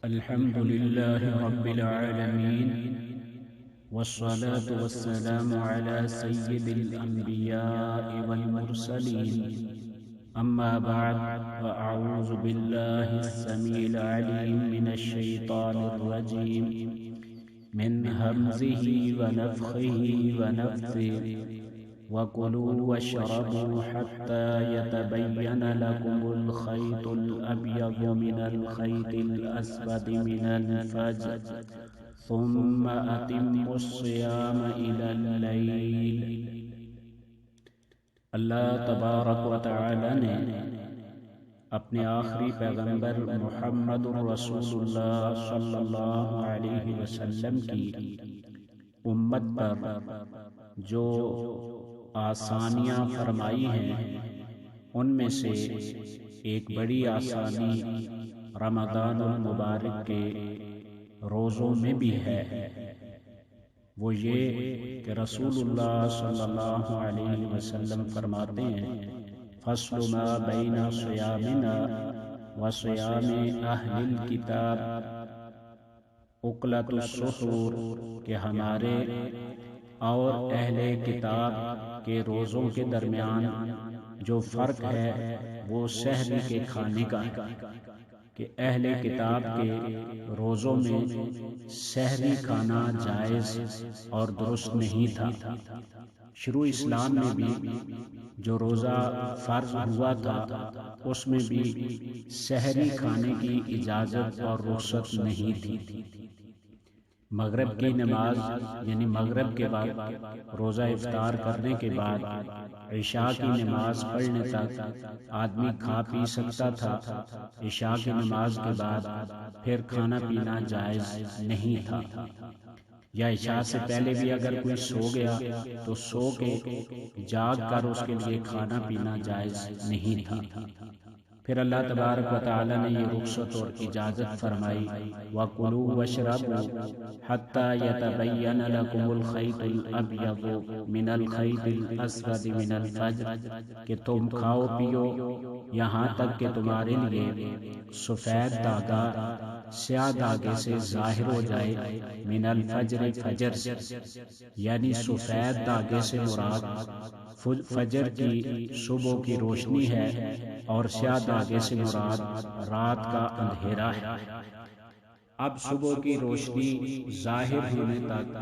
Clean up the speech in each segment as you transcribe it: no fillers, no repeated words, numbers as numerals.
الحمد لله رب العالمين والصلاة والسلام على سيد الأنبياء والمرسلين أما بعد فأعوذ بالله السميع العليم من الشيطان الرجيم من همزه ونفخه ونفثه وكلوا واشربوا حتى يتبين لكم الخيط الأبيض من الخيط الأسود من الفجر ثم أتموا الصيام إلى الليل۔ اللہ تبارک و تعالی نے اپنے آخری پیغمبر محمد رسول اللہ صلی اللہ علیہ وسلم کی امت پر جو آسانیاں فرمائی ہیں ان میں سے ایک بڑی آسانی رمضان المبارک کے روزوں میں بھی ہے، وہ یہ کہ رسول اللہ صلی اللہ علیہ وسلم فرماتے ہیں فصل ما بین صیامنا و صیام اہل الکتاب اکلۃ السحور، کہ ہمارے اور اہل کتاب کے روزوں کے درمیان جو فرق ہے وہ سحری کے کھانے کا ہے، کہ اہل کتاب کے روزوں میں سحری کھانا جائز اور درست نہیں تھا۔ شروع اسلام میں بھی جو روزہ فرض ہوا تھا اس میں بھی سحری کھانے کی اجازت اور رخصت نہیں تھی۔ مغرب کی نماز یعنی مغرب کے بعد روزہ افطار کرنے کے بعد عشاء کی نماز پڑھنے تک آدمی کھا پی سکتا تھا۔ عشاء کی نماز کے بعد پھر کھانا پینا جائز نہیں تھا، یا عشاء سے پہلے بھی اگر کوئی سو گیا تو سو کے جاگ کر اس کے لیے کھانا پینا جائز نہیں تھا۔ پھر اللہ تبارک و تعالی نے یہ رخصت اور اجازت فرمائی وَكُلُوا وَاشْرَبُوا حَتَّى يَتَبَيَّنَ لَكُمُ الْخَيْطُ الْأَبْيَضُ مِنَ الْخَيْطِ الْأَسْوَدِ مِنَ الْفَجْرِ، کہ تم کھاؤ پیو یہاں تک کہ تمہارے لیے سفید دھاگا سیاہ دھاگے سے ظاہر ہو جائے، من الفجر فجر سے، یعنی سفید دھاگے سے مراد فجر کی صبح کی روشنی ہے اور سیاہ دھاگے سے مراد رات کا اندھیرا ہے۔ اب صبح کی روشنی ظاہر ہونے تک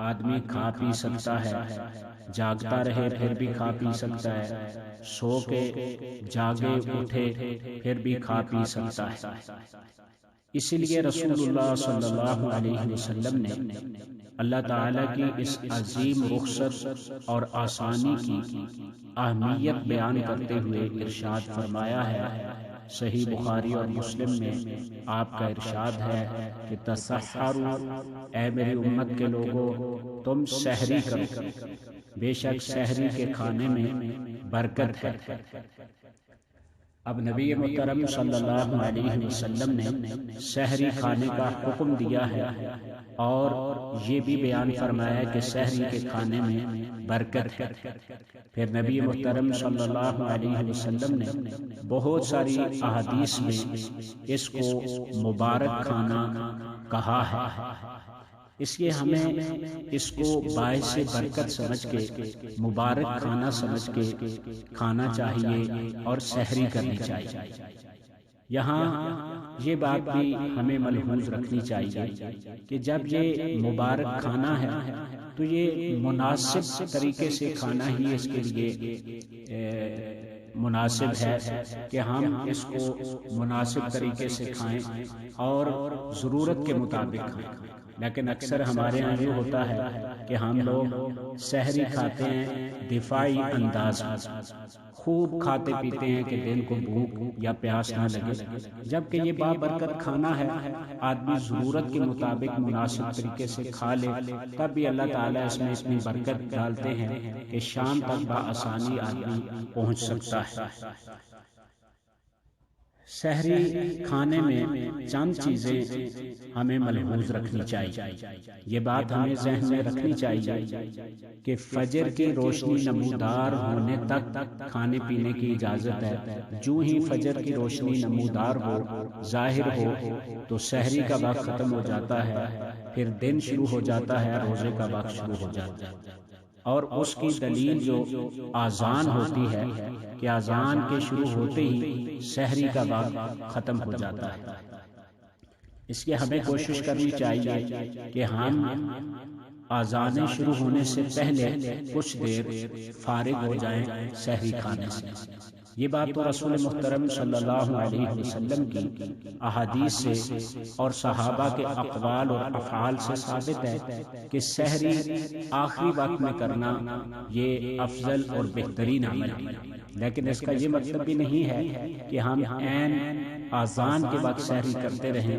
آدمی کھا پی سکتا ہے، جاگتا رہے پھر بھی کھا پی سکتا ہے، سو کے جاگے اٹھے پھر بھی کھا پی سکتا ہے۔ اسی لیے رسول اللہ صلی اللہ علیہ وسلم نے اللہ تعالیٰ کی اس عظیم رخصت اور آسانی کی اہمیت بیان کرتے ہوئے ارشاد فرمایا ہے، صحیح بخاری اور مسلم میں آپ کا ارشاد ہے کہ تسحروا، اے میری امت کے لوگوں تم سحری کرو، بے شک سحری کے کھانے میں برکت ہے۔ اب نبی محترم صلی اللہ علیہ وسلم نے سحری کھانے کا حکم دیا ہے اور یہ بھی بیان فرمایا کہ سحری کے کھانے میں برکت ہے۔ پھر نبی محترم صلی اللہ علیہ وسلم نے بہت ساری احادیث میں اس کو مبارک کھانا کہا ہے، اس لیے ہمیں اس کو باعث برکت سمجھ کے مبارک کھانا سمجھ کے کھانا چاہیے اور سحری کرنی چاہیے۔ یہاں یہ بات بھی ہمیں ملحوظ رکھنی چاہیے کہ جب یہ مبارک کھانا ہے تو یہ مناسب طریقے سے کھانا ہی اس کے لیے مناسب ہے کہ ہم اس کو مناسب طریقے سے کھائیں اور ضرورت کے مطابق کھائیں۔ لیکن اکثر ہمارے یہاں یہ ہوتا ہے کہ ہم لوگ سحری کھاتے ہیں دفاعی انداز میں، خوب کھاتے پیتے ہیں کہ دل کو بھوک یا پیاس نہ لگے، جبکہ یہ بابرکت کھانا ہے، آدمی ضرورت کے مطابق مناسب طریقے سے کھا لے تب بھی اللہ تعالیٰ اس میں اتنی برکت ڈالتے ہیں کہ شام تک بآسانی آدمی پہنچ سکتا ہے۔ سحری کھانے میں چند چیزیں ہمیں ملحوظ رکھنی چاہیے۔ یہ بات ہمیں ذہن میں رکھنی چاہیے کہ فجر کی روشنی نمودار ہونے تک کھانے پینے کی اجازت ہے۔ جو ہی فجر کی روشنی نمودار ہو، ظاہر ہو، تو سحری کا وقت ختم ہو جاتا ہے، پھر دن شروع ہو جاتا ہے، روزے کا وقت شروع ہو جاتا ہے۔ اور اس کی دلیل جو آذان ہوتی ہے کہ آذان کے شروع ہوتے ہی سحری کا وقت ختم ہو جاتا ہے۔ اس لیے ہمیں کوشش کرنی چاہیے کہ ہم آذانیں شروع ہونے سے پہلے کچھ دیر فارغ ہو جائیں سحری کھانے سے۔ یہ بات تو رسول محترم صلی اللہ علیہ وسلم کی احادیث سے اور صحابہ کے اقوال اور افعال سے ثابت ہے کہ سحری آخری وقت میں کرنا یہ افضل اور بہترین عمل ہے۔ لیکن اس کا یہ مطلب بھی نہیں ہے کہ ہم عین آذان کے وقت سحری کرتے رہیں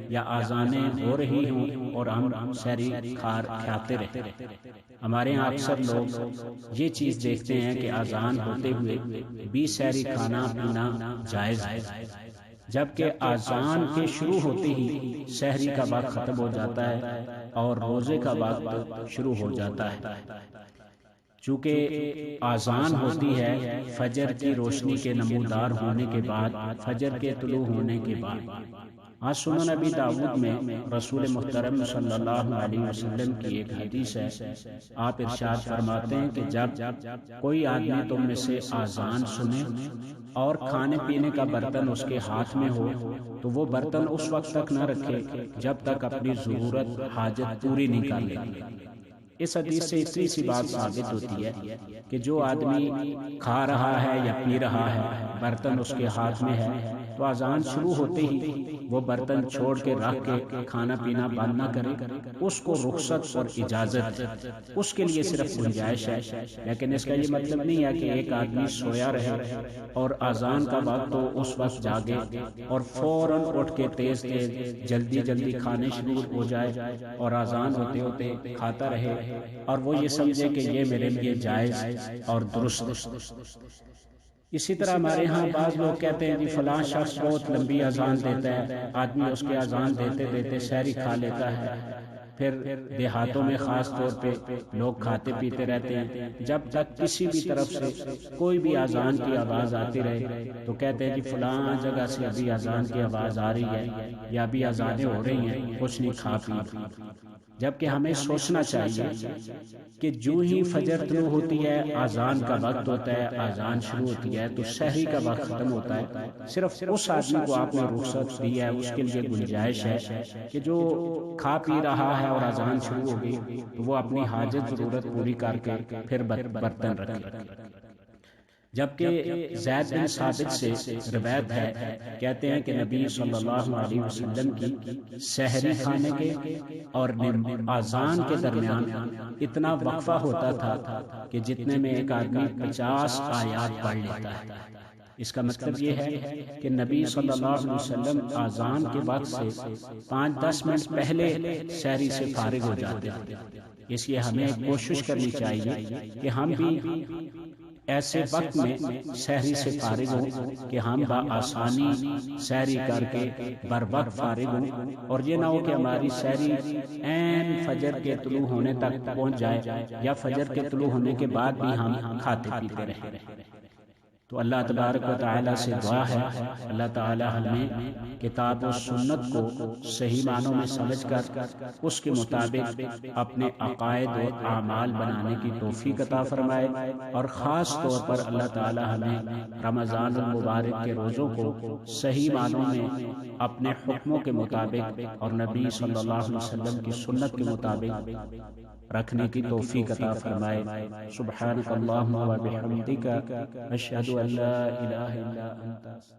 یا آذانیں ہو رہی ہوں اور ہم سحری کھاتے رہیں۔ ہمارے یہاں اکثر لوگ یہ چیز دیکھتے ہیں کہ آذان ہوتے ہوئے بھی سحری کھانا پینا جائز ہے، جبکہ آذان کے شروع ہوتے ہی سحری کا وقت ختم ہو جاتا ہے اور روزے کا وقت شروع ہو جاتا ہے۔ چونکہ آذان ہوتی ہے فجر کی روشنی کے نمودار ہونے کے بعد، فجر کے طلوع ہونے کے بعد۔ سنن نبی داؤد میں رسول محترم صلی اللہ علیہ وسلم کی ایک حدیث ہے، آپ ارشاد فرماتے ہیں کہ جب کوئی آدمی تم میں سے آذان سنے اور کھانے پینے کا برتن اس کے ہاتھ میں ہو تو وہ برتن اس وقت تک نہ رکھے جب تک اپنی ضرورت حاجت پوری نہیں کر لے۔ اس حدیث سے اتنی سی بات ثابت ہوتی ہے کہ جو آدمی کھا رہا ہے یا پی رہا ہے، برتن اس کے ہاتھ میں ہے، تو آذان شروع ہوتے ہی وہ برتن چھوڑ کے رکھ کے کھانا پینا بند نہ کرے۔ اس کو رخصت اور اجازت ہے، اس کے لیے صرف گنجائش ہے۔ لیکن اس کا یہ مطلب نہیں ہے کہ ایک آدمی سویا رہے اور آذان کا وقت تو اس وقت جاگے اور فوراً اٹھ کے تیز جلدی جلدی کھانے شروع ہو جائے اور آذان ہوتے ہوتے کھاتا رہے اور وہ یہ سمجھے کہ یہ میرے لیے جائز اور درست۔ اسی طرح ہمارے ہاں بعض لوگ کہتے ہیں جی فلاں شخص بہت لمبی اذان دیتا ہے، آدمی اس کے اذان دیتے دیتے سحری کھا لیتا ہے۔ پھر دیہاتوں میں خاص طور پہ لوگ کھاتے پیتے رہتے ہیں، جب تک کسی بھی طرف سے کوئی بھی اذان کی آواز آتی رہے تو کہتے ہیں جی فلاں جگہ سے ابھی اذان کی آواز آ رہی ہے یا ابھی اذانیں ہو رہی ہیں، کچھ نہیں کھا پی۔ جبکہ ہمیں سوچنا چاہیے کہ جو ہی فجر طلوع ہوتی ہے، آذان کا وقت ہوتا ہے، آذان شروع ہوتی ہے تو سحری کا وقت ختم ہوتا ہے۔ صرف اس آدمی کو آپ نے رخصت دی ہے، اس کے لیے گنجائش ہے کہ جو کھا پی رہا ہے اور آذان شروع ہو گئی تو وہ اپنی حاجت ضرورت پوری کر کے پھر برتن رکھے۔ جبکہ زید بن ثابت سے روایت ہے، کہتے ہیں کہ نبی صلی اللہ علیہ وسلم کی سحری کھانے کے اور آذان کے درمیان اتنا وقفہ ہوتا تھا کہ جتنے میں ایک آدمی 50 آیات پڑھ لیتا ہے۔ اس کا مطلب یہ ہے کہ نبی صلی اللہ علیہ وسلم آذان کے وقت سے 5-10 منٹ پہلے سحری سے فارغ ہو جاتے تھے۔ اس لیے ہمیں کوشش کرنی چاہیے کہ ہم بھی ایسے وقت میں سحری سے فارغ ہوں کہ ہم بآسانی سحری کر کے بر وقت فارغ ہوں، اور یہ نہ ہو کہ ہماری سحری عین فجر کے طلوع ہونے تک پہنچ جائے یا فجر کے طلوع ہونے کے بعد بھی ہم کھاتے پیتے رہیں۔ تو اللہ تبارک و تعالیٰ سے دعا ہے اللہ تعالیٰ ہمیں کتاب و سنت کو صحیح معنوں میں سمجھ کر اس کے مطابق اپنے عقائد و اعمال بنانے کی توفیق عطا فرمائے، اور خاص طور پر اللہ تعالیٰ ہمیں رمضان المبارک کے روزوں کو صحیح معنوں میں اپنے حکموں کے مطابق اور نبی صلی اللہ علیہ وسلم کی سنت کے مطابق رکھنے کی توفیق عطا فرمائے۔ سبحانک اللہم و بحمدک، اشہد ان لا الہ الا انت۔